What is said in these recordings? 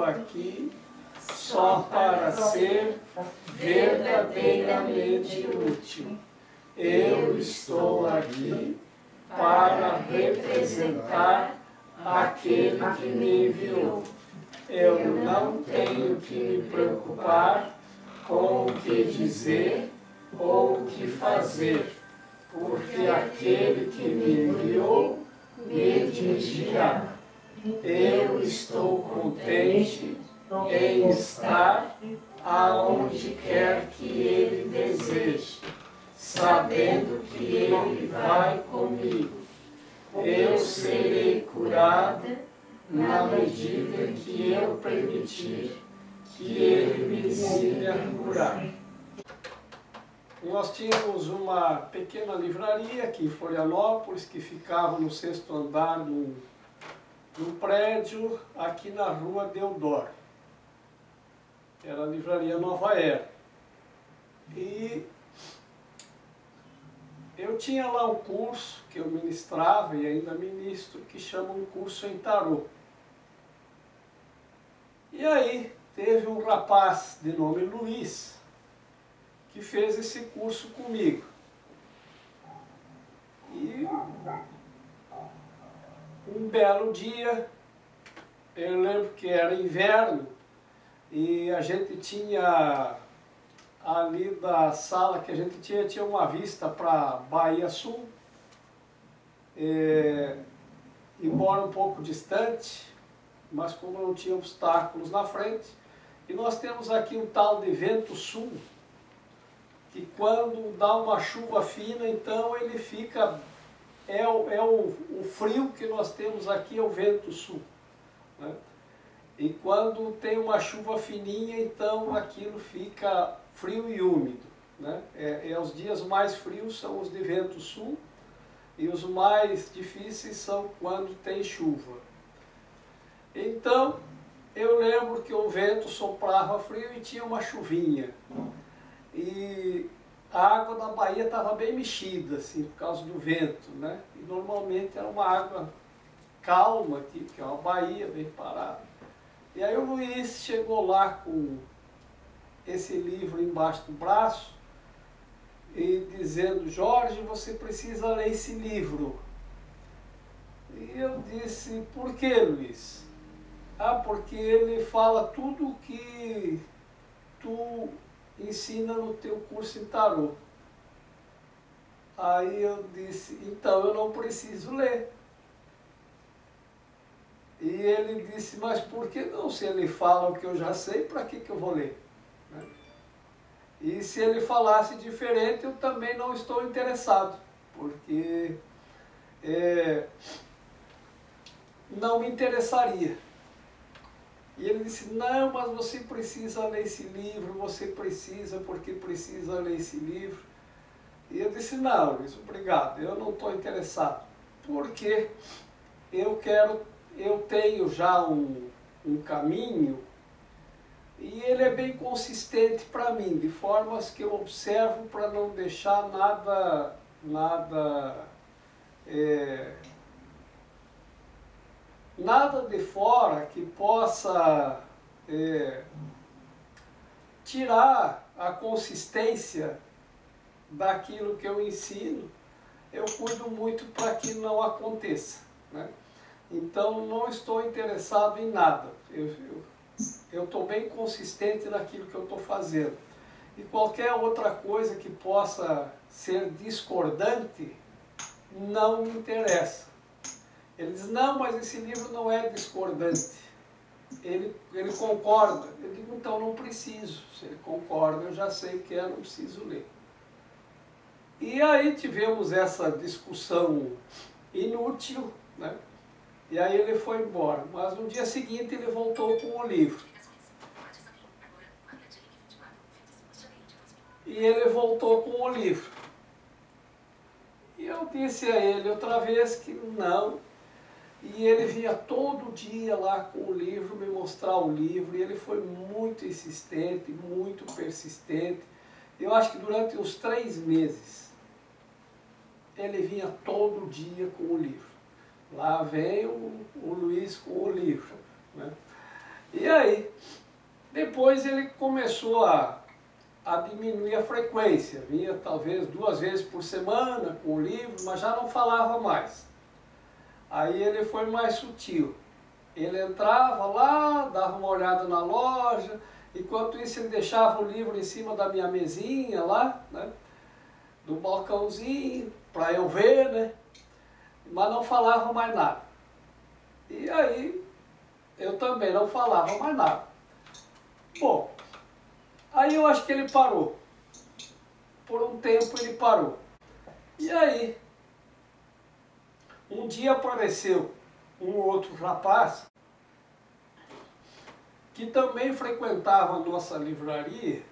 estou aqui só para ser verdadeiramente útil. Eu estou aqui para representar aquele que me enviou. Eu não tenho que me preocupar com o que dizer ou o que fazer, porque aquele que me enviou me dirigirá. Eu estou contente em estar aonde quer que Ele deseje, sabendo que Ele vai comigo. Eu serei curada na medida que eu permitir que Ele me ensine a curar. Nós tínhamos uma pequena livraria aqui em Florianópolis, que ficava no 6º andar num prédio aqui na rua Deodoro. Era a livraria Nova Era. E eu tinha lá um curso que eu ministrava e ainda ministro, que chama um curso em tarô. E aí teve um rapaz de nome Luiz que fez esse curso comigo. E um belo dia, eu lembro que era inverno, e a gente tinha ali da sala que a gente tinha uma vista para Bahia Sul, embora um pouco distante, mas como não tinha obstáculos na frente. E nós temos aqui um tal de vento sul, que quando dá uma chuva fina, então ele fica, o frio que nós temos aqui é o vento sul, né? E quando tem uma chuva fininha, então aquilo fica frio e úmido, né? Os dias mais frios são os de vento sul, e os mais difíceis são quando tem chuva. Então, eu lembro que o vento soprava frio e tinha uma chuvinha. E a água da Bahia estava bem mexida, assim, por causa do vento, né? E normalmente era uma água calma aqui, porque é uma baía bem parada. E aí o Luiz chegou lá com esse livro embaixo do braço e dizendo: Jorge, você precisa ler esse livro. E eu disse: por que, Luiz? Ah, porque ele fala tudo o que tu ensina no teu curso em tarô. Aí eu disse: então eu não preciso ler. E ele disse: mas por que não? Se ele fala o que eu já sei, para que eu vou ler? Né? E se ele falasse diferente, eu também não estou interessado, porque não me interessaria. E ele disse: não, mas você precisa ler esse livro, você precisa, porque precisa ler esse livro. E eu disse: não, Luiz, obrigado, eu não estou interessado, porque eu tenho já um caminho, e ele é bem consistente para mim, de formas que eu observo para não deixar nada de fora que possa tirar a consistência daquilo que eu ensino. Eu cuido muito para que não aconteça, né? Então não estou interessado em nada, eu estou bem consistente naquilo que eu estou fazendo. E qualquer outra coisa que possa ser discordante não me interessa. Ele diz: não, mas esse livro não é discordante, ele concorda. Eu digo: então não preciso, se ele concorda eu já sei o que é, não preciso ler. E aí tivemos essa discussão inútil, né? E aí ele foi embora, mas no dia seguinte ele voltou com o livro. E ele voltou com o livro. E eu disse a ele outra vez que não. E ele vinha todo dia lá com o livro, me mostrar o livro, e ele foi muito insistente, muito persistente. Eu acho que durante uns 3 meses, ele vinha todo dia com o livro. Lá vem o Luiz com o livro, né? E aí, depois ele começou a diminuir a frequência, vinha talvez 2 vezes por semana com o livro, mas já não falava mais. Aí ele foi mais sutil. Ele entrava lá, dava uma olhada na loja, enquanto isso ele deixava o livro em cima da minha mesinha lá, né, do balcãozinho, para eu ver, né, mas não falava mais nada. E aí eu também não falava mais nada. Bom, aí eu acho que ele parou. Por um tempo ele parou. E aí, um dia apareceu um outro rapaz que também frequentava a nossa livraria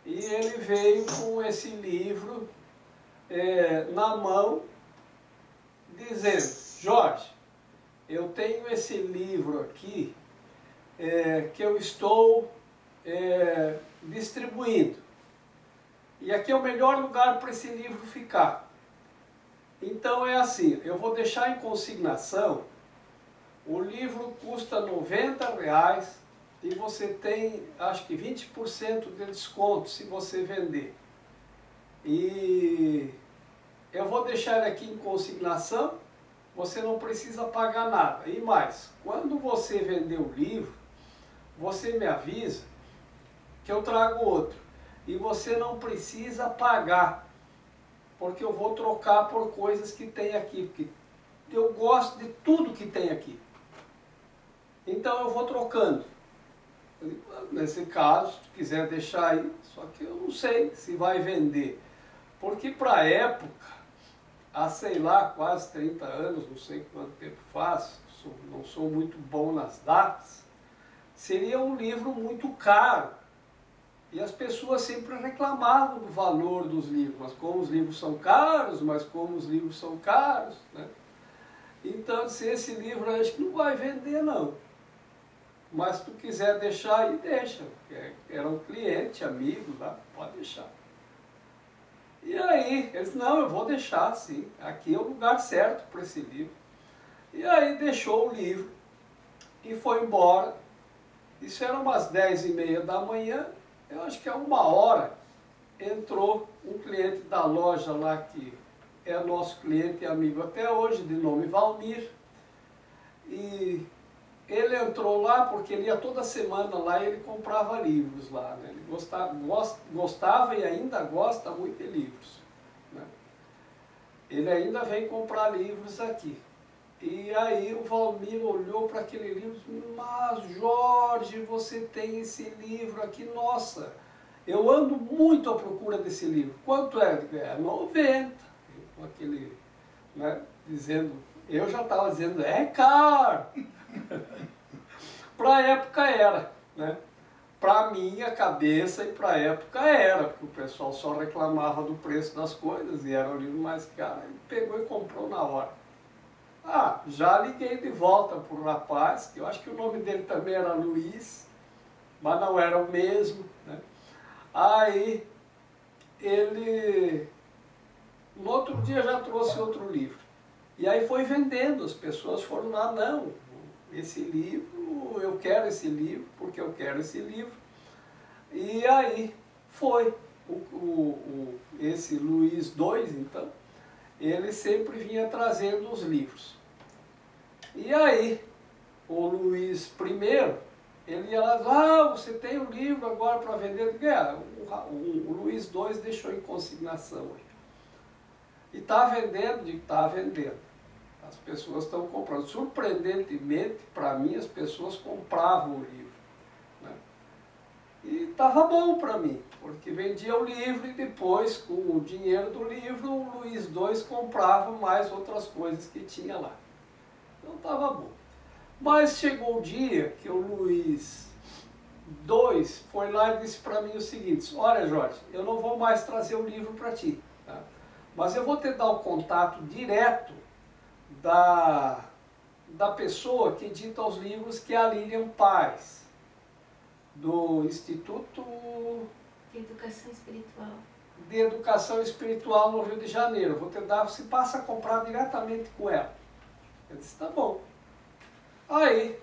e ele veio com esse livro na mão, dizendo: Jorge, eu tenho esse livro aqui que eu estou distribuindo. E aqui é o melhor lugar para esse livro ficar. Então é assim, eu vou deixar em consignação, o livro custa R$90 e você tem, acho que 20% de desconto se você vender. E eu vou deixar ele aqui em consignação, você não precisa pagar nada. E mais, quando você vender o livro, você me avisa que eu trago outro. E você não precisa pagar, porque eu vou trocar por coisas que tem aqui, porque eu gosto de tudo que tem aqui. Então eu vou trocando. Nesse caso, se quiser deixar aí, só que eu não sei se vai vender. Porque para a época, há sei lá, quase 30 anos, não sei quanto tempo faz, não sou muito bom nas datas, seria um livro muito caro. E as pessoas sempre reclamavam do valor dos livros, mas como os livros são caros, né? Então, se esse livro acho que não vai vender não. Mas se tu quiser deixar aí, deixa. Era um cliente, amigo lá, pode deixar. E aí, eles, não, eu vou deixar sim, aqui é o lugar certo para esse livro. E aí deixou o livro e foi embora. Isso era umas 10h30 da manhã. Eu acho que a 1h entrou um cliente da loja lá que é nosso cliente e amigo até hoje, de nome Valmir. E ele entrou lá porque ele ia toda semana lá e ele comprava livros lá, né? Ele gostava e ainda gosta muito de livros, né? Ele ainda vem comprar livros aqui. E aí o Valmir olhou para aquele livro e disse: mas Jorge, você tem esse livro aqui, nossa, eu ando muito à procura desse livro. Quanto é? É 90. Aquele, né, dizendo, eu já estava dizendo, é caro. Para a época era, né? Para a minha cabeça e para a época era, porque o pessoal só reclamava do preço das coisas e era o livro mais caro. Ele pegou e comprou na hora. Ah, já liguei de volta para o rapaz, que eu acho que o nome dele também era Luiz, mas não era o mesmo, né? Aí ele, no outro dia já trouxe outro livro. E aí foi vendendo, as pessoas foram lá, não, esse livro, eu quero esse livro, porque eu quero esse livro. E aí foi, esse Luiz II, então, ele sempre vinha trazendo os livros. E aí, o Luiz I, ele ia lá e dizia, você tem um livro agora para vender? O Luiz II deixou em consignação. E está vendendo? Digo, está vendendo. As pessoas estão comprando. Surpreendentemente, para mim, as pessoas compravam o livro, né? E estava bom para mim, porque vendia o livro e depois, com o dinheiro do livro, o Luiz II comprava mais outras coisas que tinha lá. Então estava bom. Mas chegou o dia que o Luiz II foi lá e disse para mim o seguinte: olha, Jorge, eu não vou mais trazer o livro para ti, tá? Mas eu vou te dar o contato direto da pessoa que edita os livros, que é a Lilian Paz, do Instituto de Educação Espiritual. De Educação Espiritual no Rio de Janeiro. Vou te dar, você passa a comprar diretamente com ela. Eu disse, tá bom. Aí,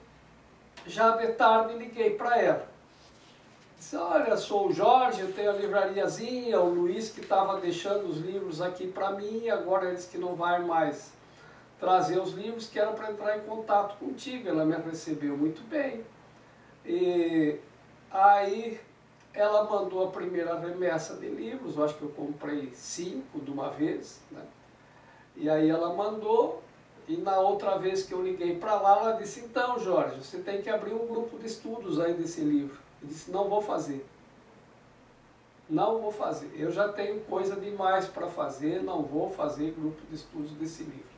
já de tarde liguei para ela. Disse, olha, sou o Jorge, eu tenho a livrariazinha, o Luiz que estava deixando os livros aqui para mim, agora ele disse que não vai mais trazer os livros, que era para entrar em contato contigo. Ela me recebeu muito bem. E aí ela mandou a primeira remessa de livros, eu acho que eu comprei 5 de uma vez, né? E aí ela mandou, e na outra vez que eu liguei para lá, ela disse, então Jorge, você tem que abrir um grupo de estudos aí desse livro. Eu disse, não vou fazer. Não vou fazer. Eu já tenho coisa demais para fazer, não vou fazer grupo de estudos desse livro.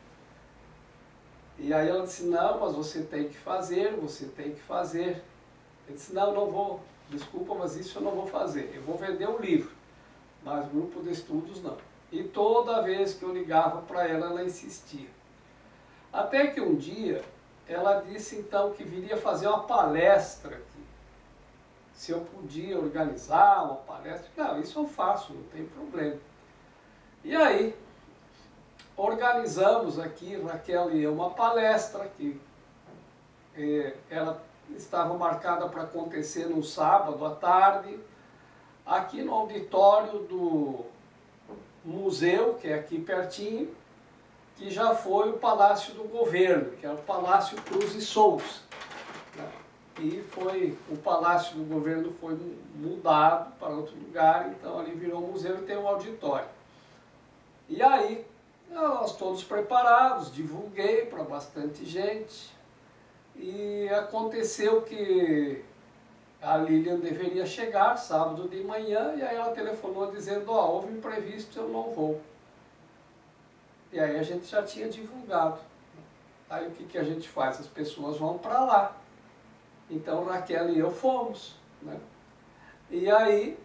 E aí ela disse, não, mas você tem que fazer, você tem que fazer. Eu disse, não, não vou. Desculpa, mas isso eu não vou fazer. Eu vou vender o livro, mas grupo de estudos não. E toda vez que eu ligava para ela, ela insistia. Até que um dia, ela disse então que viria fazer uma palestra aqui. Se eu podia organizar uma palestra. Não, isso eu faço, não tem problema. E aí, organizamos aqui, Raquel e eu, uma palestra que ela estava marcada para acontecer no sábado à tarde, aqui no auditório do museu, que é aqui pertinho, que já foi o Palácio do Governo, que era o Palácio Cruz e Souza. E foi, o Palácio do Governo foi mudado para outro lugar, então ali virou um museu e tem um auditório. E aí, nós todos preparados, divulguei para bastante gente, e aconteceu que a Lilian deveria chegar sábado de manhã, e aí ela telefonou dizendo, ó, houve um imprevisto, eu não vou. E aí a gente já tinha divulgado. Aí o que a gente faz? As pessoas vão para lá. Então Raquel e eu fomos, né? E aí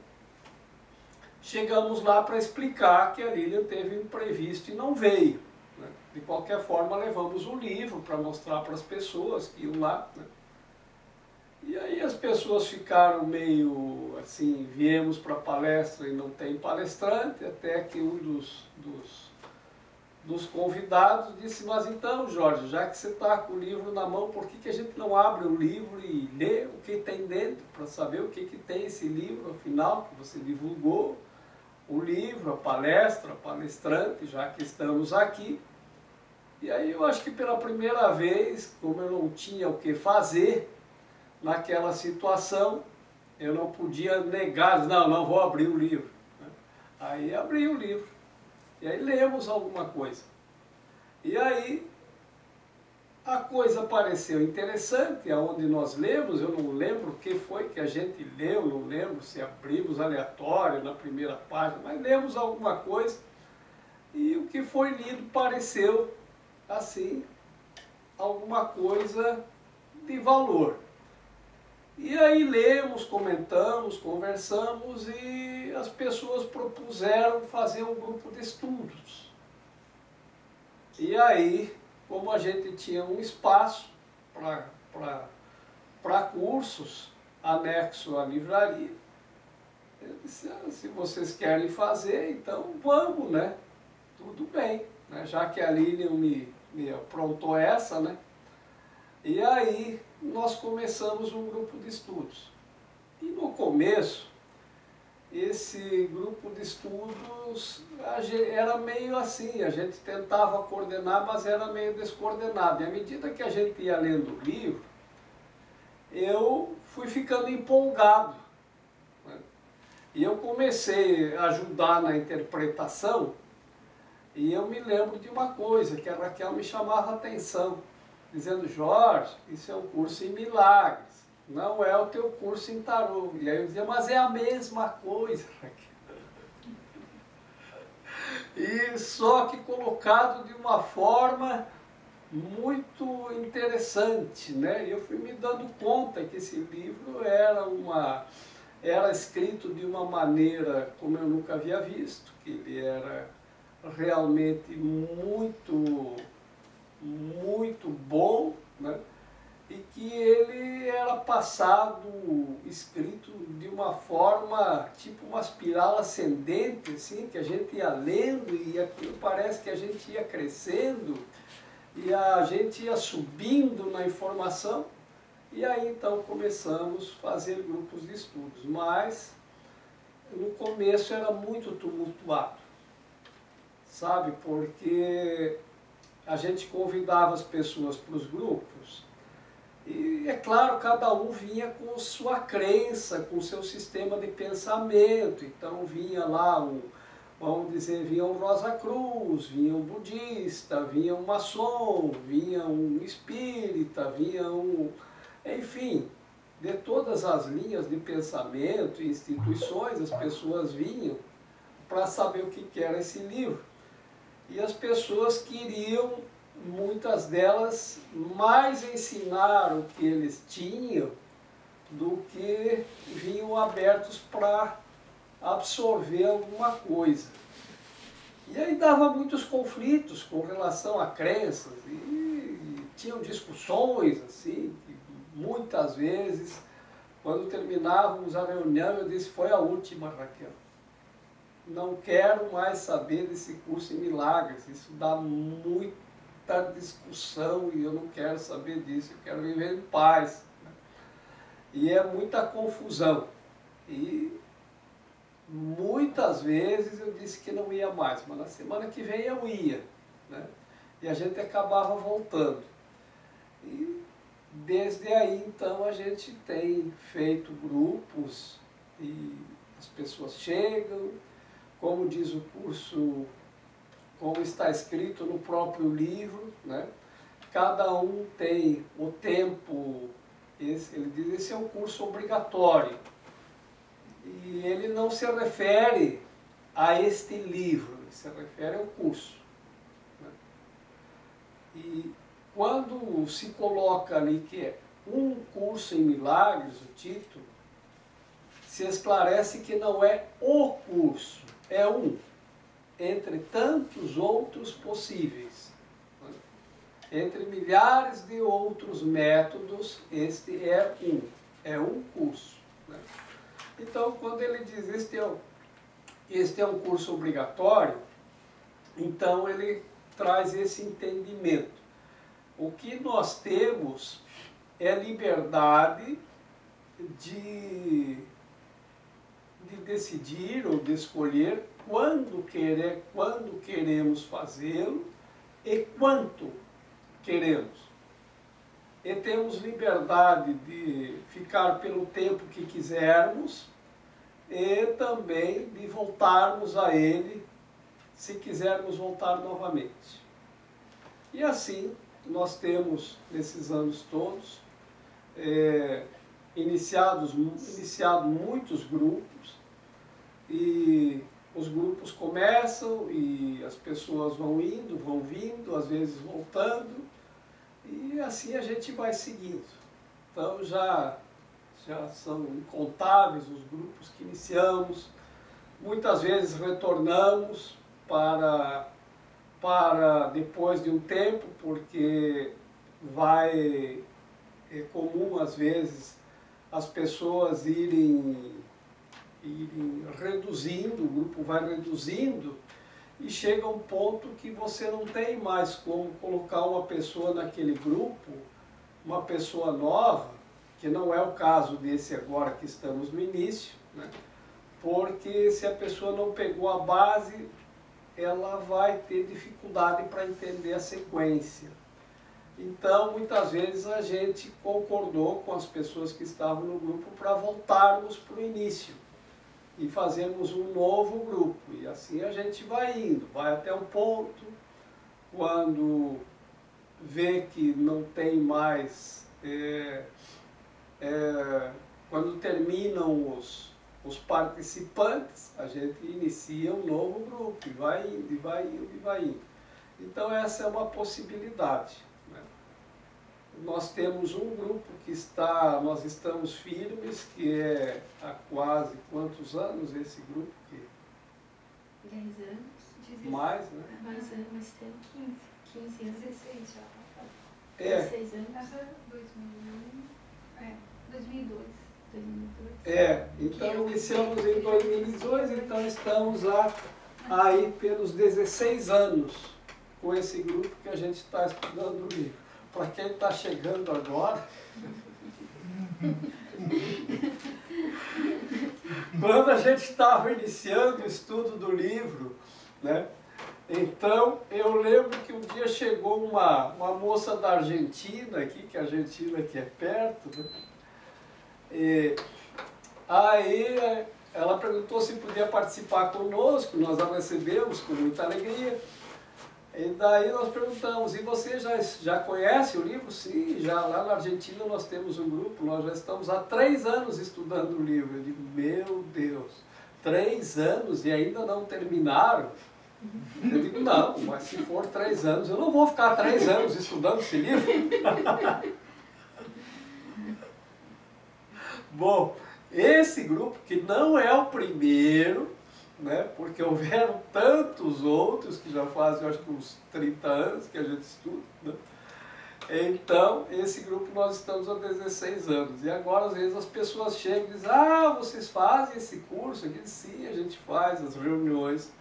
chegamos lá para explicar que a Lilian teve um imprevisto e não veio, né? De qualquer forma levamos o livro para mostrar para as pessoas que iam lá, né? E aí as pessoas ficaram meio assim, viemos para a palestra e não tem palestrante, até que um dos convidados disse, mas então Jorge, já que você está com o livro na mão, por que a gente não abre o livro e lê o que tem dentro, para saber o que tem esse livro, afinal, que você divulgou o livro, a palestra, a palestrante, já que estamos aqui. E aí eu acho que pela primeira vez, como eu não tinha o que fazer naquela situação, eu não podia negar, não vou abrir o livro. Aí abri o livro. E aí lemos alguma coisa. E aí a coisa pareceu interessante, aonde nós lemos, eu não lembro o que foi que a gente leu, não lembro se abrimos aleatório na primeira página, mas lemos alguma coisa, e o que foi lido pareceu, assim, alguma coisa de valor. E aí lemos, comentamos, conversamos e as pessoas propuseram fazer um grupo de estudos. E aí, como a gente tinha um espaço para cursos anexo à livraria, eu disse, se vocês querem fazer, então vamos, né? Tudo bem, né? Já que a Lilian me aprontou essa, né? E aí nós começamos um grupo de estudos. E no começo, esse grupo de estudos era meio assim, a gente tentava coordenar, mas era meio descoordenado. E à medida que a gente ia lendo o livro, eu fui ficando empolgado, né? E eu comecei a ajudar na interpretação, e eu me lembro de uma coisa, que a Raquel me chamava a atenção, dizendo, Jorge, isso é um curso em milagres, não é o teu curso em tarô. E aí eu dizia, mas é a mesma coisa, Raquel. E só que colocado de uma forma muito interessante, né? E eu fui me dando conta que esse livro era escrito de uma maneira como eu nunca havia visto, que ele era realmente muito bom, né? E que ele era passado, escrito de uma forma, tipo uma espiral ascendente, assim, que a gente ia lendo e aquilo parece que a gente ia crescendo e a gente ia subindo na informação. E aí então começamos a fazer grupos de estudos, mas no começo era muito tumultuado, sabe? Porque a gente convidava as pessoas para os grupos e, é claro, cada um vinha com sua crença, com seu sistema de pensamento. Então vinha lá vamos dizer, vinha um Rosa Cruz, vinha um budista, vinha um maçom, vinha um espírita, vinha um... Enfim, de todas as linhas de pensamento e instituições, as pessoas vinham para saber o que era esse livro. E as pessoas queriam, muitas delas, mais ensinar o que eles tinham do que vinham abertos para absorver alguma coisa. E aí dava muitos conflitos com relação a crenças e tinham discussões assim, que muitas vezes, quando terminávamos a reunião, eu disse, foi a última, Raquel. Não quero mais saber desse curso em milagres, isso dá muita discussão e eu não quero saber disso, eu quero viver em paz. E é muita confusão. E muitas vezes eu disse que não ia mais, mas na semana que vem eu ia, né? E a gente acabava voltando. E desde aí então a gente tem feito grupos e as pessoas chegam, como diz o curso, como está escrito no próprio livro, né? Cada um tem o tempo, ele diz, esse é um curso obrigatório. E ele não se refere a este livro, ele se refere ao curso, né? E quando se coloca ali que é um curso em milagres, o título, se esclarece que não é o curso, é um, entre tantos outros possíveis. Entre milhares de outros métodos, este é um curso, né? Então, quando ele diz este é um curso obrigatório, então ele traz esse entendimento. O que nós temos é liberdade de decidir ou de escolher quando queremos fazê-lo e quanto queremos. E temos liberdade de ficar pelo tempo que quisermos e também de voltarmos a ele se quisermos voltar novamente. E assim nós temos, nesses anos todos, iniciado muitos grupos, e os grupos começam e as pessoas vão indo, vão vindo, às vezes voltando, e assim a gente vai seguindo. Então já são incontáveis os grupos que iniciamos, muitas vezes retornamos para depois de um tempo, porque é comum às vezes as pessoas irem reduzindo, o grupo vai reduzindo, e chega um ponto que você não tem mais como colocar uma pessoa naquele grupo, uma pessoa nova, que não é o caso desse agora que estamos no início, né? Porque se a pessoa não pegou a base, ela vai ter dificuldade para entender a sequência. Então, muitas vezes a gente concordou com as pessoas que estavam no grupo para voltarmos para o início e fazermos um novo grupo. E assim a gente vai indo, vai até um ponto, quando vê que não tem mais, quando terminam os participantes, a gente inicia um novo grupo, e vai indo, e vai indo, e vai indo. Então essa é uma possibilidade, né? Nós temos um grupo nós estamos firmes, que é há quase quantos anos esse grupo? 10 anos. Mais, né? Mais anos, mas temos 15 anos. 16 já. 16 anos. 2002. Então iniciamos em 2002, então estamos aí pelos 16 anos com esse grupo que a gente está estudando o livro. Para quem está chegando agora, Quando a gente estava iniciando o estudo do livro, né? Então, eu lembro que um dia chegou uma moça da Argentina aqui, que a Argentina aqui é perto, né? E aí ela perguntou se podia participar conosco, nós a recebemos com muita alegria. E daí nós perguntamos, e você já conhece o livro? Sim, já lá na Argentina nós temos um grupo, nós já estamos há 3 anos estudando o livro. Eu digo, meu Deus, 3 anos e ainda não terminaram? Eu digo, não, mas se for 3 anos, eu não vou ficar 3 anos estudando esse livro. Bom, esse grupo, que não é o primeiro, né, porque houveram tantos outros que já fazem, eu acho que uns 30 anos que a gente estuda, né? Então, esse grupo nós estamos há 16 anos. E agora, às vezes, as pessoas chegam e dizem, ah, vocês fazem esse curso aqui? Sim, a gente faz as reuniões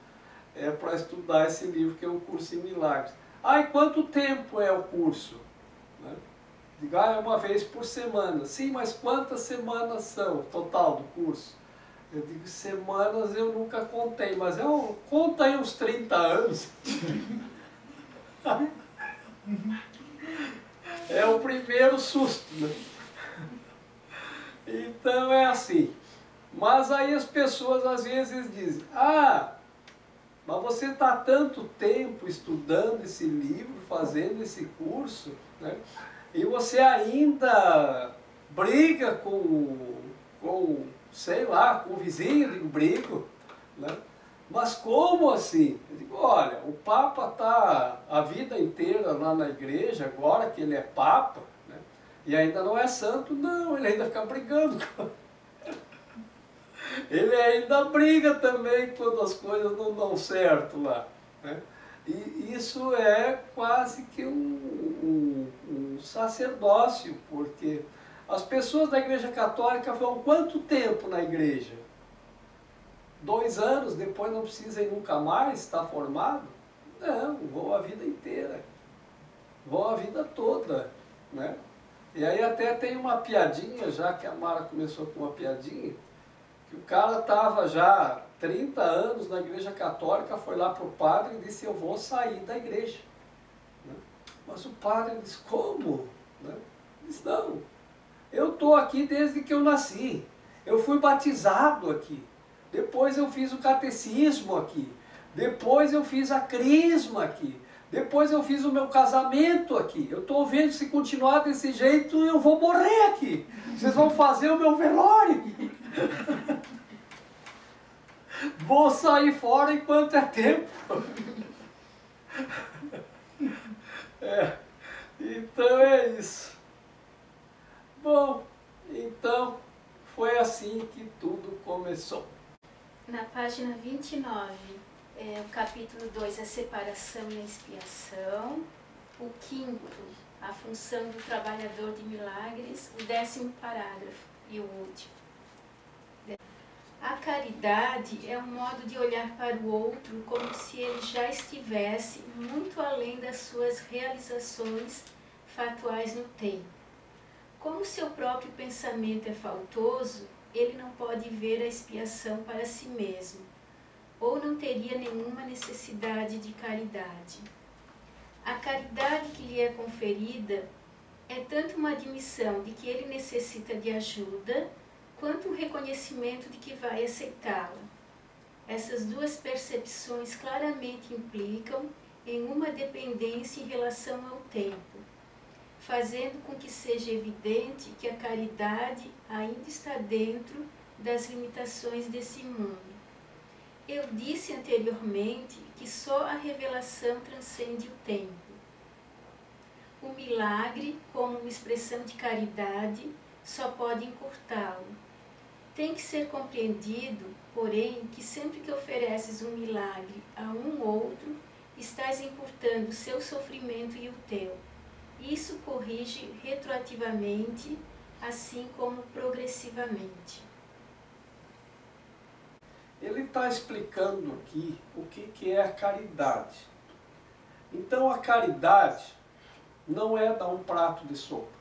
para estudar esse livro, que é o Curso em Milagres. Ah, e quanto tempo é o curso? Né? Digo, ah, é uma vez por semana. Sim, mas quantas semanas são o total do curso? Eu digo, semanas eu nunca contei, mas eu conto aí uns 30 anos. É o primeiro susto, né? Então é assim. Mas aí as pessoas às vezes dizem, ah, mas você está há tanto tempo estudando esse livro, fazendo esse curso, né? E você ainda briga sei lá, com o vizinho, eu digo, brigo, né? Mas como assim? Eu digo, olha, o Papa está a vida inteira lá na igreja, agora que ele é Papa, né? E ainda não é santo, não, ele ainda fica brigando. Ele ainda briga também quando as coisas não dão certo lá, né? E isso é quase que um sacerdócio, porque as pessoas da Igreja Católica vão quanto tempo na igreja? 2 anos, depois não precisa ir nunca mais, está formado? Não, vão a vida inteira, vão a vida toda, né? E aí até tem uma piadinha, já que a Mara começou com uma piadinha, que o cara estava já 30 anos na Igreja Católica, foi lá para o padre e disse, eu vou sair da igreja. Né? Mas o padre disse, como? Né? Disse, não, eu estou aqui desde que eu nasci, eu fui batizado aqui, depois eu fiz o catecismo aqui, depois eu fiz a crisma aqui, depois eu fiz o meu casamento aqui, eu estou vendo se continuar desse jeito eu vou morrer aqui, vocês vão fazer o meu velório. Vou sair fora enquanto é tempo. Então é isso. Bom, então foi assim que tudo começou. Na página 29, o capítulo 2, a separação e a expiação. O 5º, a função do trabalhador de milagres. O 10º parágrafo e o último. A caridade é um modo de olhar para o outro como se ele já estivesse muito além das suas realizações fatuais no tempo. Como seu próprio pensamento é faltoso, ele não pode ver a expiação para si mesmo, ou não teria nenhuma necessidade de caridade. A caridade que lhe é conferida é tanto uma admissão de que ele necessita de ajuda, quanto um reconhecimento de que vai aceitá-la. Essas duas percepções claramente implicam em uma dependência em relação ao tempo, fazendo com que seja evidente que a caridade ainda está dentro das limitações desse mundo. Eu disse anteriormente que só a revelação transcende o tempo. O milagre, como uma expressão de caridade, só pode encurtá-lo. Tem que ser compreendido, porém, que sempre que ofereces um milagre a um outro, estás encurtando o seu sofrimento e o teu. Isso corrige retroativamente, assim como progressivamente. Ele está explicando aqui o que é a caridade. Então a caridade não é dar um prato de sopa.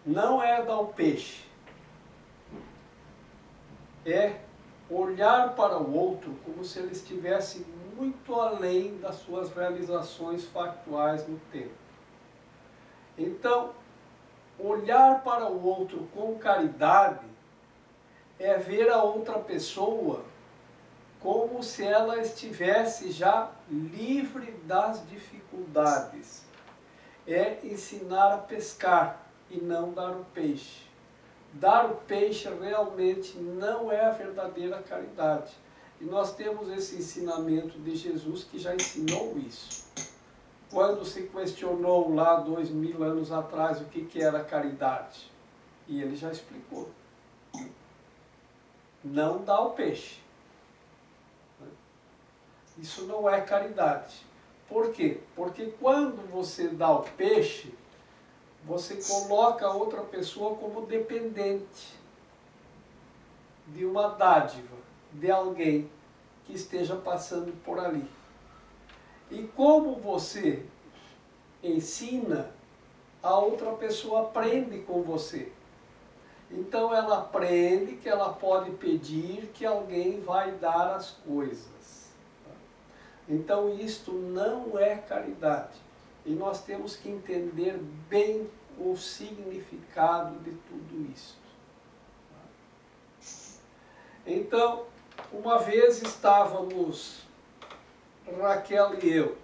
não é dar o peixe, é olhar para o outro como se ele estivesse muito além das suas realizações factuais no tempo. Então, olhar para o outro com caridade é ver a outra pessoa como se ela estivesse já livre das dificuldades. É ensinar a pescar e não dar o peixe. Dar o peixe realmente não é a verdadeira caridade. E nós temos esse ensinamento de Jesus que já ensinou isso. Quando se questionou lá 2000 anos atrás o que era caridade, e ele já explicou. Não dá o peixe. Isso não é caridade. Por quê? Porque quando você dá o peixe, você coloca a outra pessoa como dependente de uma dádiva, de alguém que esteja passando por ali. E como você ensina, a outra pessoa aprende com você. Então ela aprende que ela pode pedir que alguém vai dar as coisas. Então isto não é caridade. E nós temos que entender bem o significado de tudo isso. Então, uma vez estávamos, Raquel e eu,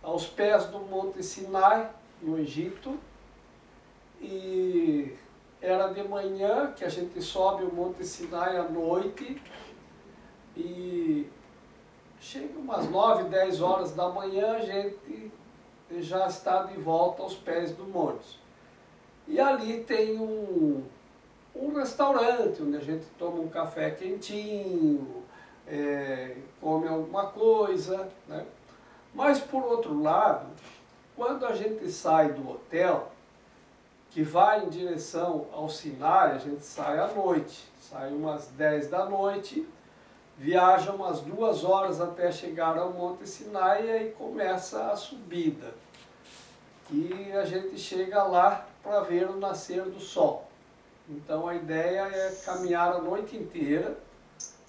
aos pés do Monte Sinai, no Egito, e era de manhã, que a gente sobe o Monte Sinai à noite, e chega umas 9, 10 horas da manhã, a gente já está de volta aos pés do monte. E ali tem um restaurante onde a gente toma um café quentinho, come alguma coisa, né? Mas por outro lado, quando a gente sai do hotel, que vai em direção ao Sinai, a gente sai à noite, sai umas 10 da noite, viaja umas 2 horas até chegar ao Monte Sinai e aí começa a subida. E a gente chega lá para ver o nascer do sol. Então a ideia é caminhar a noite inteira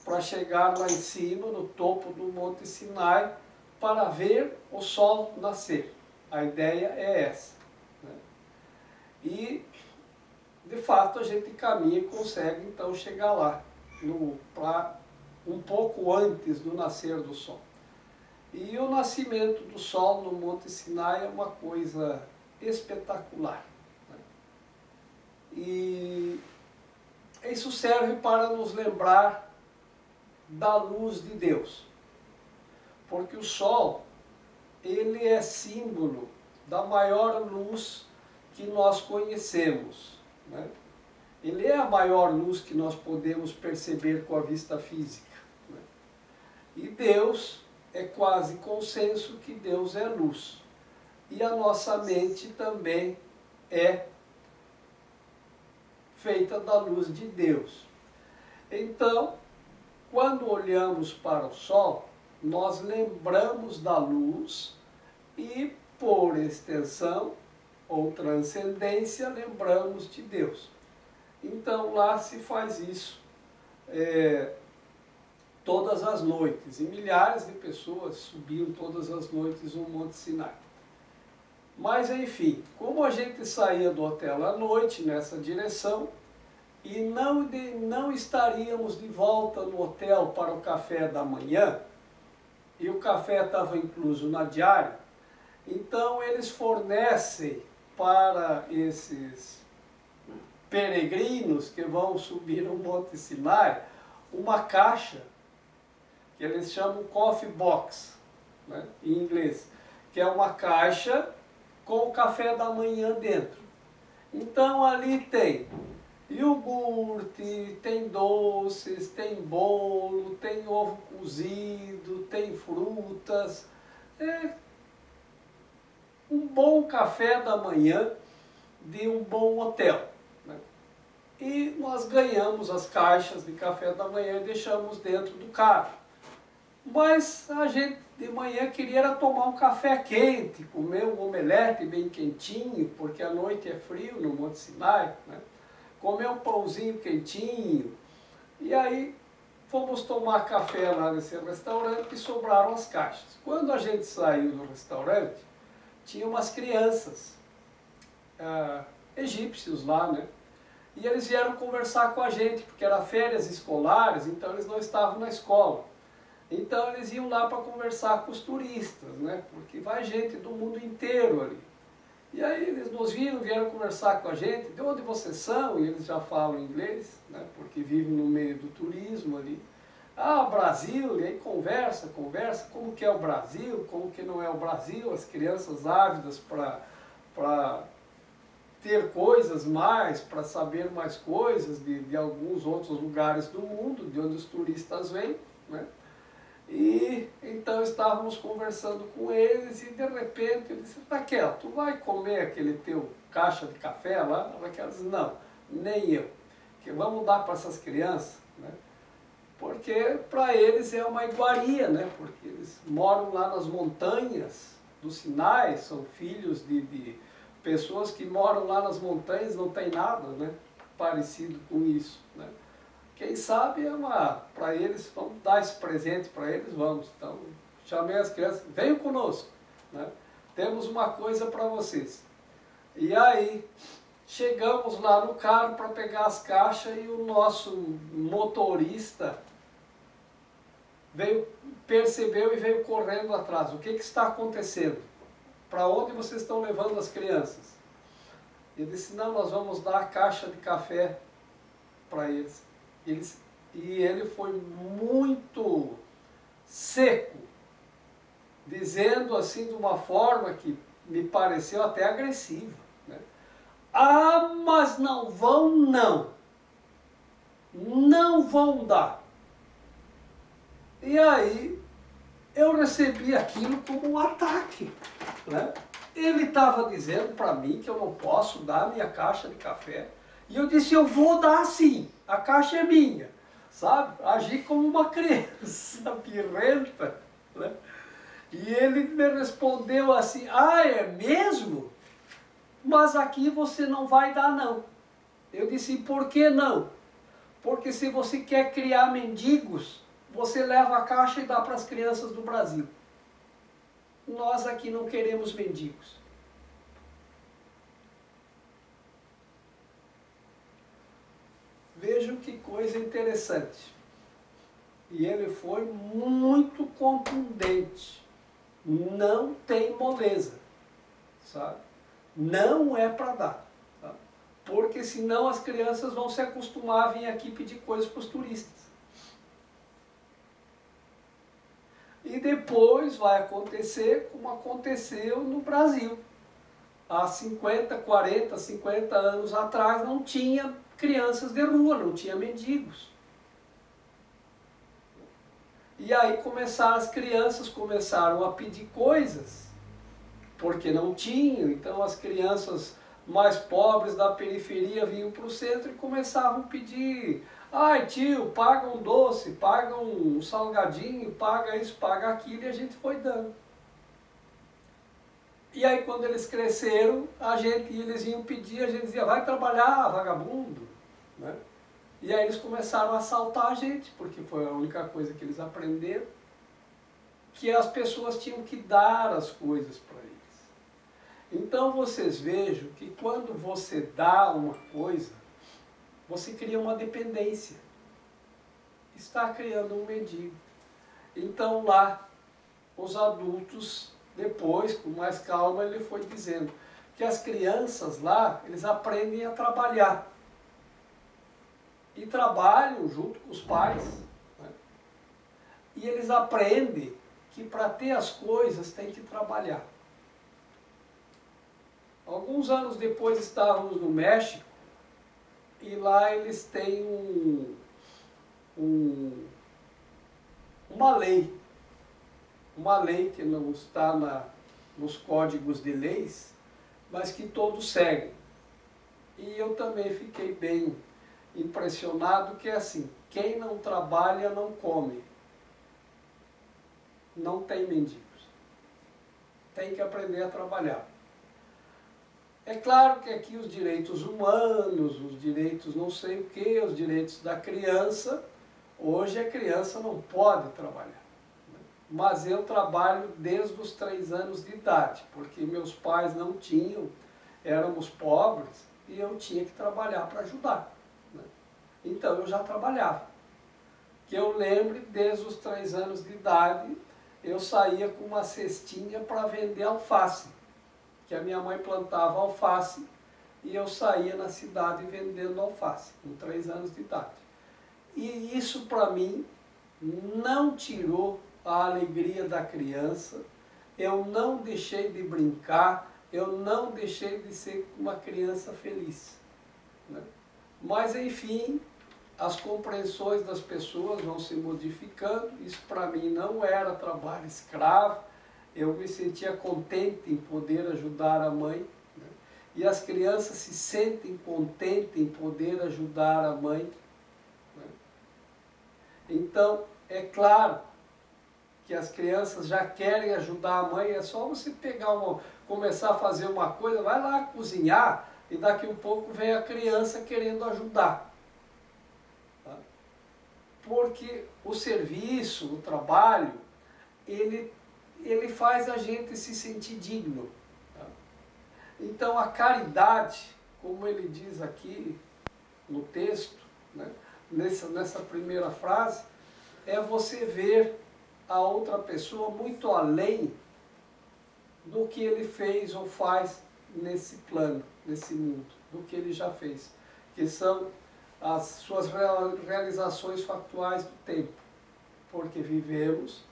para chegar lá em cima, no topo do Monte Sinai, para ver o sol nascer. A ideia é essa, né? E, de fato, a gente caminha e consegue então chegar lá, um pouco antes do nascer do sol. E o nascimento do sol no Monte Sinai é uma coisa espetacular, né? E isso serve para nos lembrar da luz de Deus. Porque o sol, ele é símbolo da maior luz que nós conhecemos, né? Ele é a maior luz que nós podemos perceber com a vista física, né? E Deus, é quase consenso que Deus é luz. E a nossa mente também é feita da luz de Deus. Então, quando olhamos para o sol, nós lembramos da luz e, por extensão ou transcendência, lembramos de Deus. Então lá se faz isso todas as noites, e milhares de pessoas subiam todas as noites no Monte Sinai. Mas enfim, como a gente saía do hotel à noite nessa direção, e não estaríamos de volta no hotel para o café da manhã, e o café estava incluso na diária, então eles fornecem para esses peregrinos que vão subir o Monte Sinai uma caixa que eles chamam coffee box, né, em inglês, que é uma caixa com o café da manhã dentro. Então ali tem iogurte, tem doces, tem bolo, tem ovo cozido, tem frutas. É um bom café da manhã de um bom hotel, né? E nós ganhamos as caixas de café da manhã e deixamos dentro do carro. Mas a gente de manhã queria era tomar um café quente, comer um omelete bem quentinho, porque a noite é frio no Monte Sinai, né? Comer um pãozinho quentinho. E aí fomos tomar café lá nesse restaurante e sobraram as caixas. Quando a gente saiu do restaurante, tinha umas crianças egípcios lá, né? E eles vieram conversar com a gente, porque eram férias escolares, então eles não estavam na escola. Então eles iam lá para conversar com os turistas, né? Porque vai gente do mundo inteiro ali. E aí eles nos viram, vieram conversar com a gente, de onde vocês são? E eles já falam inglês, né? Porque vivem no meio do turismo ali. Ah, Brasil, e aí conversa, como que é o Brasil, como que não é o Brasil, as crianças ávidas para ter coisas mais, para saber mais coisas de alguns outros lugares do mundo, de onde os turistas vêm, né? E então estávamos conversando com eles e de repente eu disse, Raquel, tu vai comer aquele teu caixa de café lá? A Raquel disse, não, nem eu, que vamos dar para essas crianças, né? Porque para eles é uma iguaria, né? Porque eles moram lá nas montanhas do Sinai, são filhos de pessoas que moram lá nas montanhas, não tem nada, né, parecido com isso, né? Quem sabe para eles, vamos dar esse presente para eles, vamos. Então, chamei as crianças, venham conosco, né? Temos uma coisa para vocês. E aí, chegamos lá no carro para pegar as caixas e o nosso motorista percebeu e veio correndo atrás. O que está acontecendo? Para onde vocês estão levando as crianças? Ele disse, não, nós vamos dar a caixa de café para eles. E ele foi muito seco, dizendo assim de uma forma que me pareceu até agressiva, né? Ah, mas não vão não. Não vão dar. E aí eu recebi aquilo como um ataque, né? Ele estava dizendo para mim que eu não posso dar a minha caixa de café. E eu disse, eu vou dar sim, a caixa é minha. Sabe? Agi como uma criança birrenta, né? E ele me respondeu assim, ah, é mesmo? Mas aqui você não vai dar não. Eu disse, por que não? Porque se você quer criar mendigos, você leva a caixa e dá para as crianças do Brasil. Nós aqui não queremos mendigos. Vejam que coisa interessante. E ele foi muito contundente. Não tem moleza, sabe? Não é para dar, sabe? Porque senão as crianças vão se acostumar a vir aqui pedir coisas para os turistas. E depois vai acontecer como aconteceu no Brasil. Há 50, 40, 50 anos atrás não tinha crianças de rua, não tinha mendigos. E aí as crianças começaram a pedir coisas, porque não tinham, então as crianças mais pobres da periferia vinham para o centro e começavam a pedir, ai tio, paga um doce, paga um salgadinho, paga isso, paga aquilo, e a gente foi dando. E aí quando eles cresceram, eles iam pedir, a gente dizia, vai trabalhar, vagabundo, né? E aí eles começaram a assaltar a gente, porque foi a única coisa que eles aprenderam, que as pessoas tinham que dar as coisas para eles. Então vocês vejam que quando você dá uma coisa, você cria uma dependência. Está criando um mendigo. Então lá, os adultos, depois, com mais calma, ele foi dizendo que as crianças lá, eles aprendem a trabalhar. E trabalham junto com os pais, né? E eles aprendem que para ter as coisas tem que trabalhar. Alguns anos depois estávamos no México e lá eles têm uma lei que não está nos códigos de leis, mas que todos seguem. E eu também fiquei bem impressionado que é assim, quem não trabalha não come. não tem mendigos. Tem que aprender a trabalhar. É claro que aqui os direitos humanos, os direitos não sei o que, os direitos da criança, hoje a criança não pode trabalhar. Mas eu trabalho desde os 3 anos de idade, porque meus pais não tinham, éramos pobres e eu tinha que trabalhar para ajudar. Então eu já trabalhava. Que eu lembre, desde os 3 anos de idade, eu saía com uma cestinha para vender alface. Que a minha mãe plantava alface e eu saía na cidade vendendo alface, com 3 anos de idade. E isso para mim não tirou a alegria da criança, eu não deixei de brincar, eu não deixei de ser uma criança feliz. Mas enfim, as compreensões das pessoas vão se modificando, isso para mim não era trabalho escravo, eu me sentia contente em poder ajudar a mãe, e as crianças se sentem contentes em poder ajudar a mãe. Então, é claro que as crianças já querem ajudar a mãe, é só você começar a fazer uma coisa, vai lá cozinhar, e daqui um pouco vem a criança querendo ajudar. Porque o serviço, o trabalho, ele faz a gente se sentir digno. Então a caridade, como ele diz aqui no texto, nessa primeira frase, é você ver a outra pessoa muito além do que ele fez ou faz nesse plano, nesse mundo, do que ele já fez, que são as suas realizações factuais do tempo, porque vivemos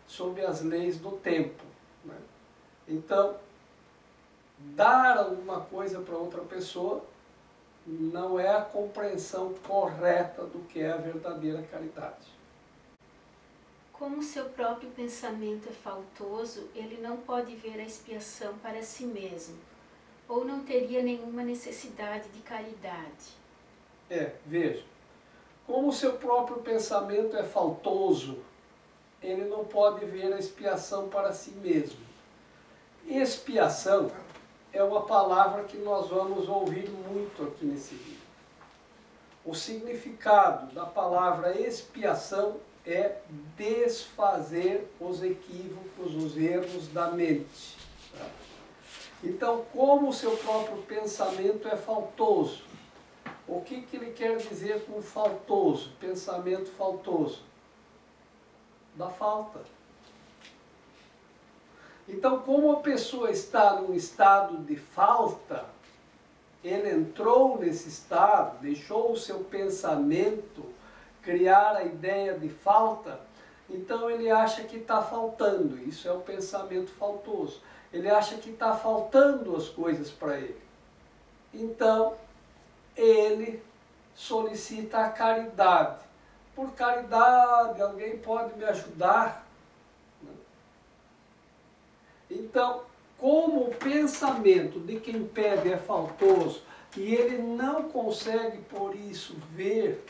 sob as leis do tempo. Então, dar alguma coisa para outra pessoa não é a compreensão correta do que é a verdadeira caridade. Como seu próprio pensamento é faltoso, ele não pode ver a expiação para si mesmo, ou não teria nenhuma necessidade de caridade. Veja, como o seu próprio pensamento é faltoso, ele não pode ver a expiação para si mesmo. Expiação é uma palavra que nós vamos ouvir muito aqui nesse livro. O significado da palavra expiação é desfazer os equívocos, os erros da mente. Então, como o seu próprio pensamento é faltoso, o que ele quer dizer com faltoso, pensamento faltoso? Da falta. Então, como a pessoa está num estado de falta, ele entrou nesse estado, deixou o seu pensamento criar a ideia de falta, então ele acha que está faltando. Isso é o pensamento faltoso. Ele acha que está faltando as coisas para ele. Então, ele solicita a caridade. Por caridade, alguém pode me ajudar? Então, como o pensamento de quem pede é faltoso e ele não consegue, por isso, ver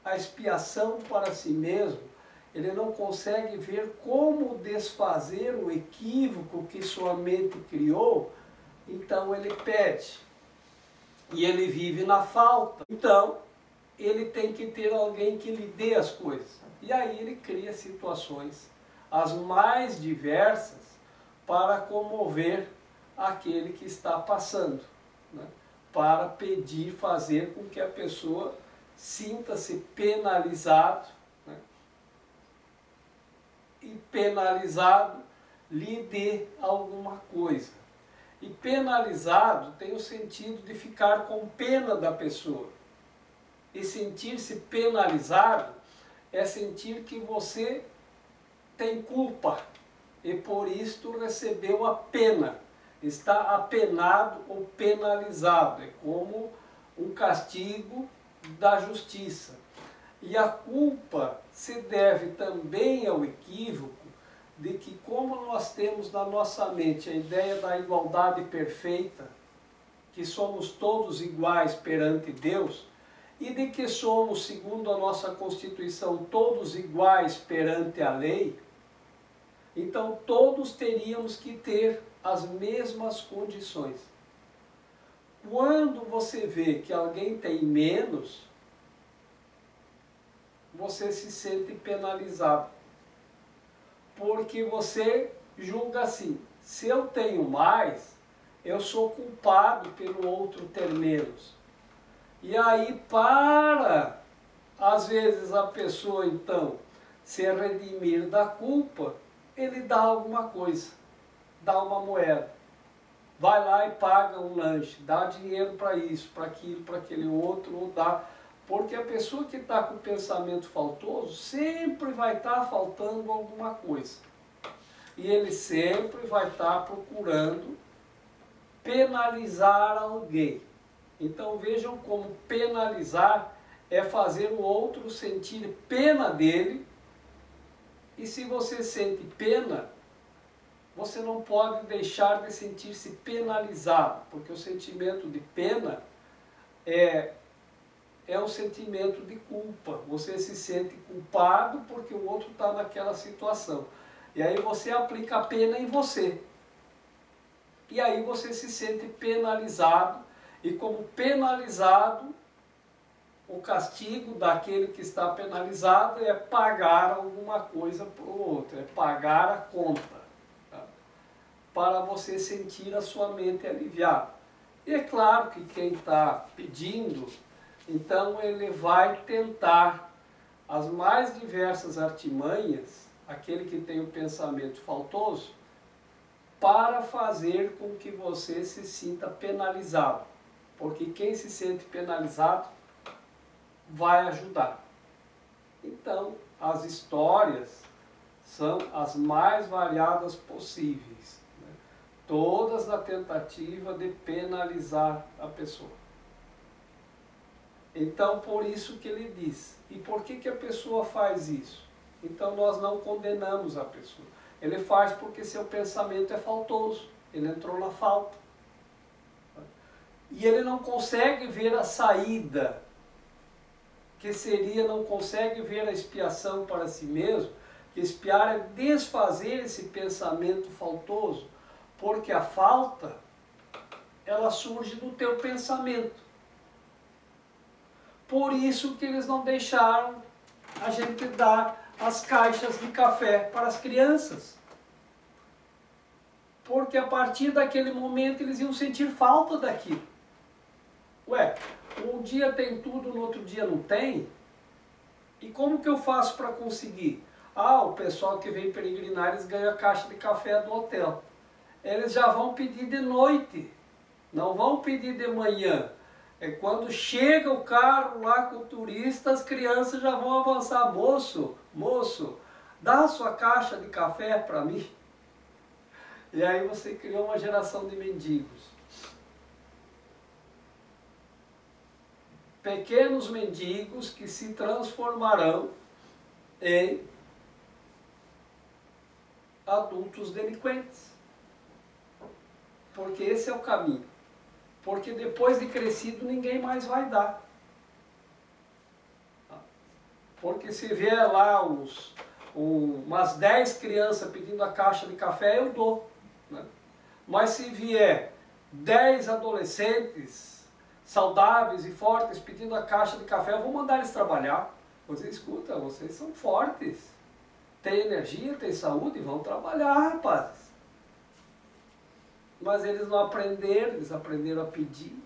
a expiação para si mesmo, ele não consegue ver como desfazer o equívoco que sua mente criou, então ele pede. E ele vive na falta. Então, ele tem que ter alguém que lhe dê as coisas. E aí ele cria situações, as mais diversas, para comover aquele que está passando, para pedir, fazer com que a pessoa sinta-se penalizado, e penalizado lhe dê alguma coisa. E penalizado tem o sentido de ficar com pena da pessoa. E sentir-se penalizado é sentir que você tem culpa e por isto recebeu a pena. Está apenado ou penalizado. É como um castigo da justiça. E a culpa se deve também ao equívoco de que, como nós temos na nossa mente a ideia da igualdade perfeita, que somos todos iguais perante Deus, e de que somos, segundo a nossa Constituição, todos iguais perante a lei, então todos teríamos que ter as mesmas condições. Quando você vê que alguém tem menos, você se sente penalizado. Porque você julga assim, se eu tenho mais, eu sou culpado pelo outro ter menos. E aí, às vezes, a pessoa, então, se redimir da culpa, ele dá alguma coisa, dá uma moeda. Vai lá e paga um lanche, dá dinheiro para isso, para aquilo, para aquele outro, ou dá. Porque a pessoa que está com o pensamento faltoso sempre vai estar faltando alguma coisa. E ele sempre vai estar procurando penalizar alguém. Então vejam como penalizar é fazer o outro sentir pena dele. E se você sente pena, você não pode deixar de sentir-se penalizado, porque o sentimento de pena é um sentimento de culpa. Você se sente culpado porque o outro está naquela situação. E aí você aplica a pena em você. E aí você se sente penalizado. E como penalizado, o castigo daquele que está penalizado é pagar alguma coisa para o outro, é pagar a conta, tá? Para você sentir a sua mente aliviada. E é claro que quem está pedindo, então ele vai tentar as mais diversas artimanhas, aquele que tem o pensamento faltoso, para fazer com que você se sinta penalizado. Porque quem se sente penalizado vai ajudar. Então, as histórias são as mais variadas possíveis, né? Todas na tentativa de penalizar a pessoa. Então, por isso que ele diz. E por que a pessoa faz isso? Então, nós não condenamos a pessoa. Ele faz porque seu pensamento é faltoso. Ele entrou na falta. E ele não consegue ver a saída, que seria, não consegue ver a expiação para si mesmo, que expiar é desfazer esse pensamento faltoso, porque a falta, ela surge do teu pensamento. Por isso que eles não deixaram a gente dar as caixas de café para as crianças. Porque a partir daquele momento eles iam sentir falta daquilo. Ué, um dia tem tudo, no outro dia não tem? E como que eu faço para conseguir? Ah, o pessoal que vem peregrinar, eles ganham a caixa de café do hotel. Eles já vão pedir de noite, não vão pedir de manhã. É quando chega o carro lá com o turista, as crianças já vão avançar. Moço, dá a sua caixa de café para mim. E aí você criou uma geração de mendigos. Pequenos mendigos que se transformarão em adultos delinquentes. Porque esse é o caminho. Porque depois de crescido ninguém mais vai dar. Porque se vier lá umas 10 crianças pedindo a caixa de café, eu dou, né? Mas se vier 10 adolescentes saudáveis e fortes pedindo a caixa de café, eu vou mandar eles trabalhar. Você escuta, vocês são fortes, têm energia, têm saúde, vão trabalhar, rapazes. Mas eles não aprenderam, eles aprenderam a pedir.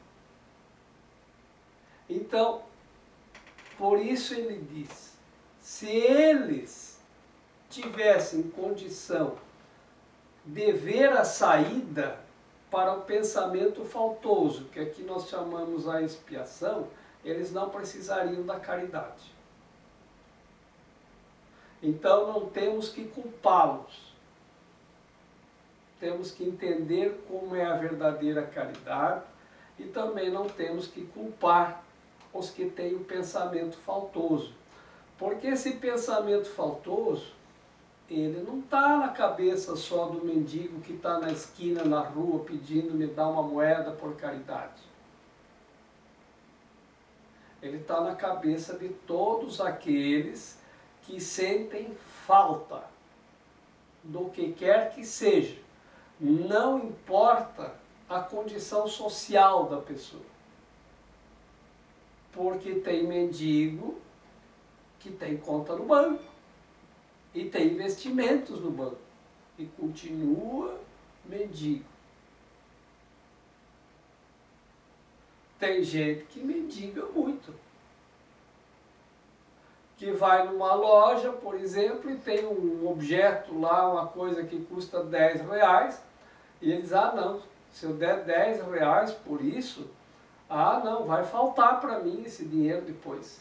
Então, por isso ele diz, se eles tivessem condição de ver a saída para o pensamento faltoso, que aqui nós chamamos a expiação, eles não precisariam da caridade. Então não temos que culpá-los. Temos que entender como é a verdadeira caridade e também não temos que culpar os que têm o pensamento faltoso. Porque esse pensamento faltoso, ele não está na cabeça só do mendigo que está na esquina, na rua, pedindo me dar uma moeda por caridade. Ele está na cabeça de todos aqueles que sentem falta do que quer que seja. Não importa a condição social da pessoa. Porque tem mendigo que tem conta no banco e tem investimentos no banco e continua mendigo. Tem gente que mendiga muito. Que vai numa loja, por exemplo, e tem um objeto lá, uma coisa que custa 10 reais, e eles, não, se eu der 10 reais por isso, não, vai faltar para mim esse dinheiro depois.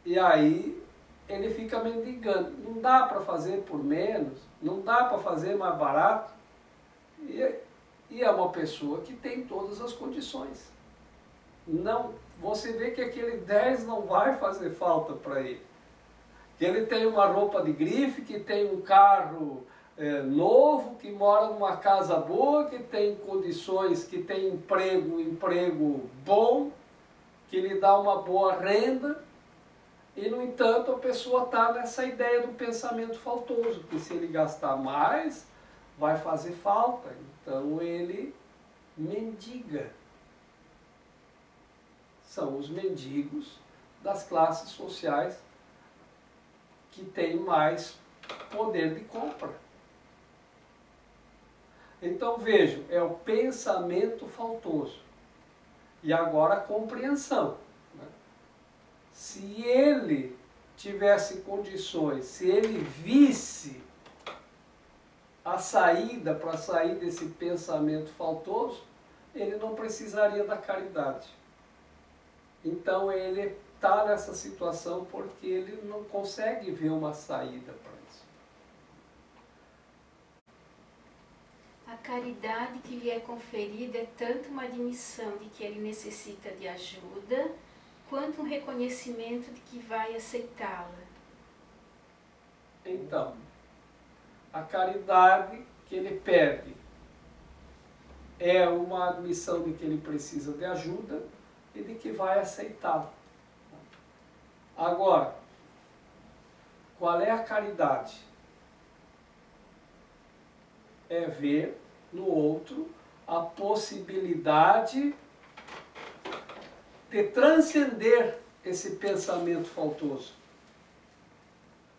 E aí ele fica mendigando. Não dá para fazer por menos, não dá para fazer mais barato. E é uma pessoa que tem todas as condições. Não, você vê que aquele 10 não vai fazer falta para ele. Que ele tem uma roupa de grife, que tem um carro novo, que mora numa casa boa, que tem condições, que tem emprego bom, que lhe dá uma boa renda. E, no entanto, a pessoa está nessa ideia do pensamento faltoso, que se ele gastar mais, vai fazer falta. Então ele mendiga. São os mendigos das classes sociais que têm mais poder de compra. Então vejam, é o pensamento faltoso. E agora a compreensão. Se ele tivesse condições, se ele visse a saída para sair desse pensamento faltoso, ele não precisaria da caridade. Então ele está nessa situação porque ele não consegue ver uma saída para isso. A caridade que lhe é conferida é tanto uma admissão de que ele necessita de ajuda, quanto um reconhecimento de que vai aceitá-la. Então, a caridade que ele pede é uma admissão de que ele precisa de ajuda e de que vai aceitá-la. Agora, qual é a caridade? É ver no outro a possibilidade de transcender esse pensamento faltoso,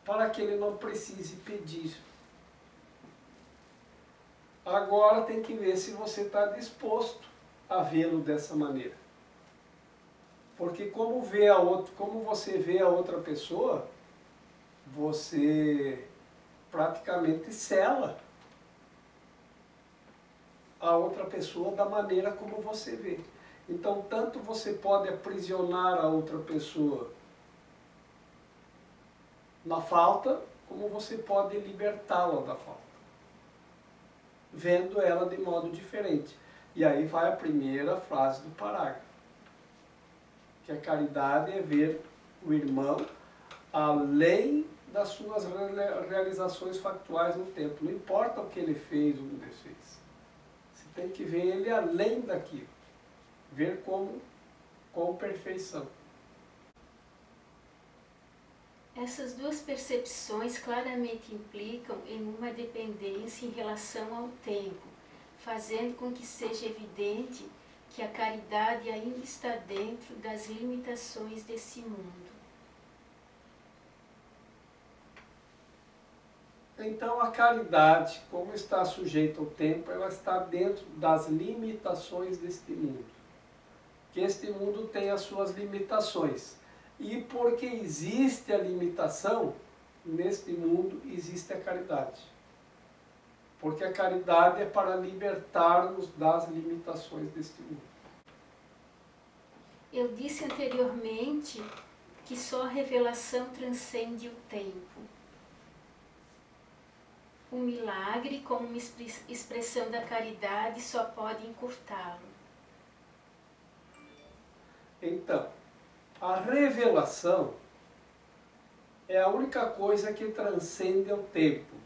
para que ele não precise pedir. Agora tem que ver se você está disposto a vê-lo dessa maneira. Porque como você vê a outra pessoa, você praticamente sela a outra pessoa da maneira como você vê. Então, tanto você pode aprisionar a outra pessoa na falta, como você pode libertá-la da falta, vendo ela de modo diferente. E aí vai a primeira frase do parágrafo, que a caridade é ver o irmão além das suas realizações factuais no tempo. Não importa o que ele fez ou não desfez. Você tem que ver ele além daquilo. Ver com perfeição. Essas duas percepções claramente implicam em uma dependência em relação ao tempo, fazendo com que seja evidente que a caridade ainda está dentro das limitações desse mundo. Então a caridade, como está sujeita ao tempo, ela está dentro das limitações deste mundo. Que este mundo tem as suas limitações. E porque existe a limitação, neste mundo existe a caridade. Porque a caridade é para libertar-nos das limitações deste mundo. Eu disse anteriormente que só a revelação transcende o tempo. O milagre, como uma expressão da caridade, só pode encurtá-lo. Então, a revelação é a única coisa que transcende o tempo.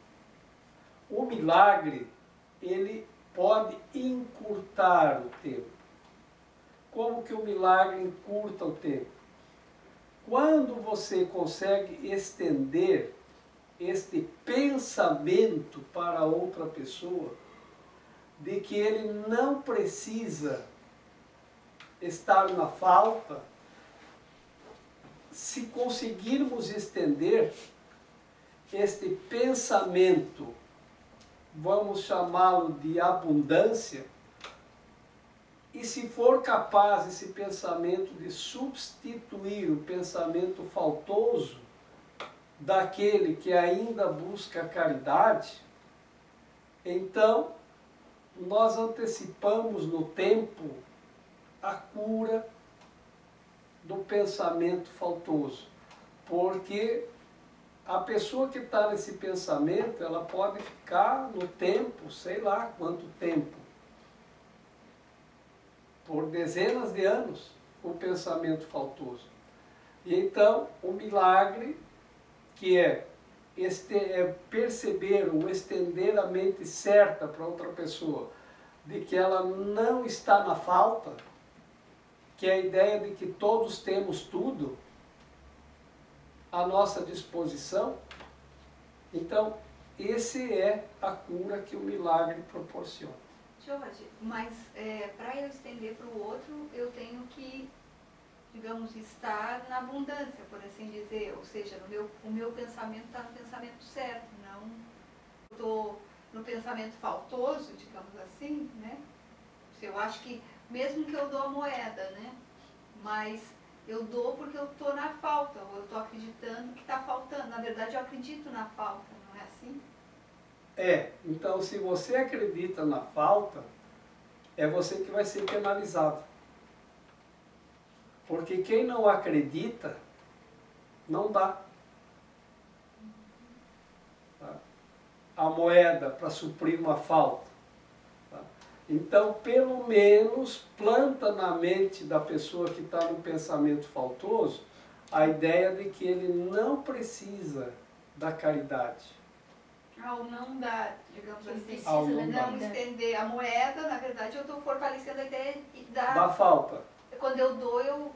O milagre, ele pode encurtar o tempo. como que o milagre encurta o tempo? Quando você consegue estender este pensamento para outra pessoa, de que ele não precisa estar na falta, se conseguirmos estender este pensamento, vamos chamá-lo de abundância, e se for capaz esse pensamento de substituir o pensamento faltoso daquele que ainda busca a caridade, então nós antecipamos no tempo a cura do pensamento faltoso, porque a pessoa que está nesse pensamento, ela pode ficar no tempo, sei lá quanto tempo, por dezenas de anos, com o pensamento faltoso. E então, o milagre, que é perceber ou estender a mente certa para outra pessoa, de que ela não está na falta, que é a ideia de que todos temos tudo à nossa disposição. Então, esse é a cura que o milagre proporciona. Jorge, mas para eu estender para o outro, eu tenho que, digamos, estar na abundância, por assim dizer, ou seja, o meu pensamento está no pensamento certo, não estou no pensamento faltoso, digamos assim, né? Eu acho que, mesmo que eu dou a moeda, né? Mas eu dou porque eu estou na falta, ou eu estou acreditando que está faltando. Na verdade, eu acredito na falta, não é assim? Então se você acredita na falta, é você que vai ser penalizado. Porque quem não acredita, não dá. Tá? A moeda para suprir uma falta. Tá? Então, pelo menos, planta na mente da pessoa que está no pensamento faltoso a ideia de que ele não precisa da caridade. Ao não dar, digamos assim, Ao não estender a moeda, na verdade eu estou fortalecendo a ideia da falta. Quando eu dou, eu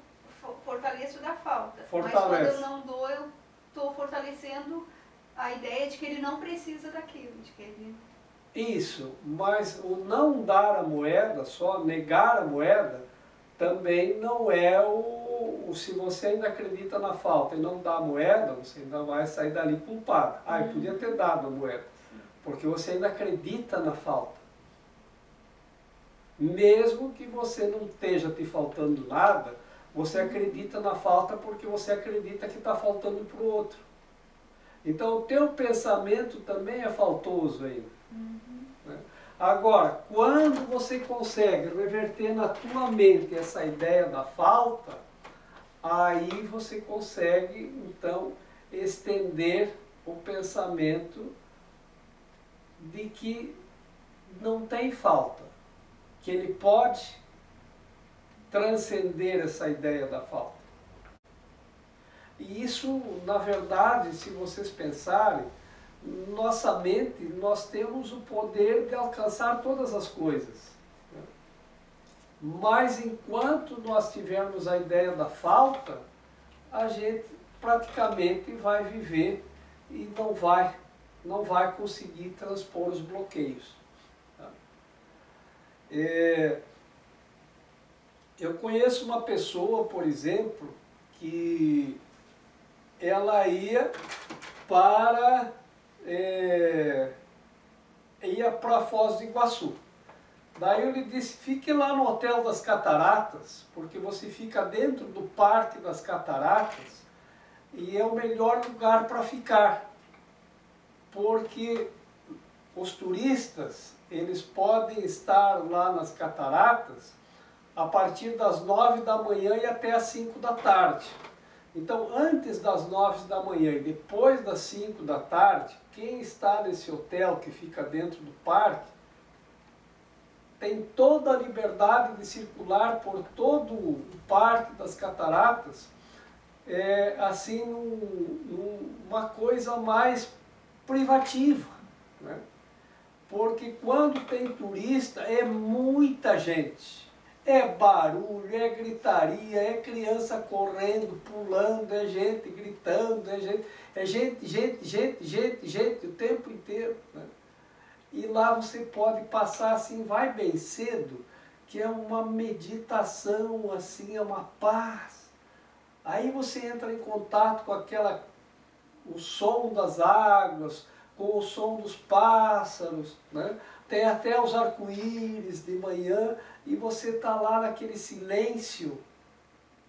fortaleço da falta. Fortalece. Mas quando eu não dou, eu estou fortalecendo a ideia de que ele não precisa daquilo. De que ele... Isso, mas o não dar a moeda, só negar a moeda, também não é se você ainda acredita na falta e não dá a moeda, você ainda vai sair dali culpado. Eu podia ter dado a moeda, porque você ainda acredita na falta. Mesmo que você não esteja te faltando nada, você acredita na falta porque você acredita que está faltando para o outro. Então o teu pensamento também é faltoso ainda. Né? Agora, quando você consegue reverter na tua mente essa ideia da falta, aí você consegue, então, estender o pensamento de que não tem falta, que ele pode transcender essa ideia da falta. E isso, na verdade, se vocês pensarem, nossa mente, nós temos o poder de alcançar todas as coisas. Mas enquanto nós tivermos a ideia da falta, a gente praticamente vai viver e não vai conseguir transpor os bloqueios. Eu conheço uma pessoa, por exemplo, que ela ia para Foz do Iguaçu. Daí eu lhe disse, fique lá no Hotel das Cataratas, porque você fica dentro do Parque das Cataratas e é o melhor lugar para ficar. Porque os turistas, eles podem estar lá nas cataratas a partir das 9 da manhã e até as 5 da tarde. Então, antes das 9 da manhã e depois das 5 da tarde, quem está nesse hotel que fica dentro do parque, tem toda a liberdade de circular por todo o Parque das Cataratas, assim, numa coisa mais privativa, né? Porque quando tem turista, é muita gente, É barulho, é gritaria, é criança correndo, pulando, é gente gritando, é gente o tempo inteiro, né? E lá você pode passar assim, vai bem cedo, que é uma meditação, assim, é uma paz. Aí você entra em contato com o som das águas, com o som dos pássaros, né? Tem até os arco-íris de manhã, e você está lá naquele silêncio,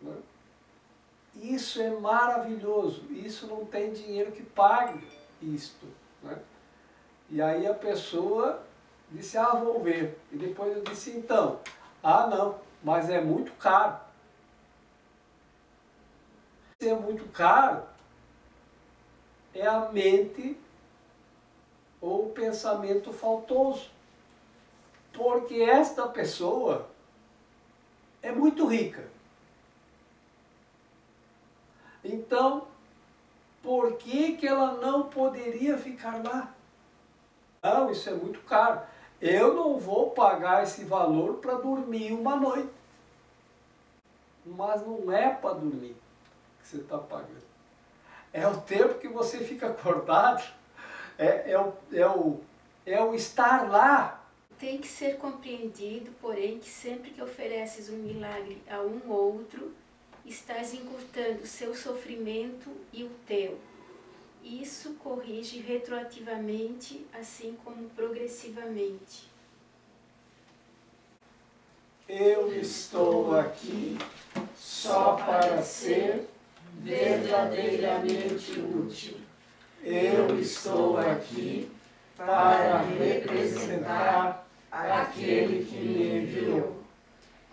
né? Isso é maravilhoso, isso não tem dinheiro que pague isto, né? E aí a pessoa disse, ah, vou ver. E depois eu disse, então, ah não, mas é muito caro. Se é muito caro, é a mente ou o pensamento faltoso. Porque esta pessoa é muito rica. Então, por que ela não poderia ficar lá? Não, isso é muito caro. Eu não vou pagar esse valor para dormir uma noite. Mas não é para dormir que você está pagando. É o tempo que você fica acordado, é o estar lá. Tem que ser compreendido, porém, que sempre que ofereces um milagre a um outro, estás encurtando o seu sofrimento e o teu. Isso corrige retroativamente, assim como progressivamente. Eu estou aqui só para ser verdadeiramente útil. Eu estou aqui para representar aquele que me enviou.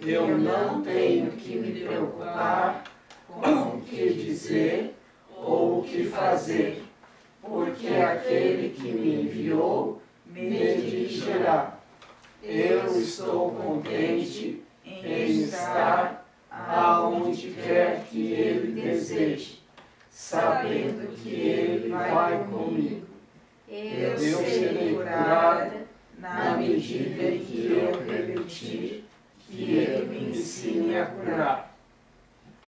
Eu não tenho que me preocupar com o que dizer ou o que fazer, porque aquele que me enviou me dirigirá. Eu estou contente em estar aonde quer que ele deseje, sabendo que ele vai comigo. Eu serei curada na medida em que eu permitir que ele me ensine a curar.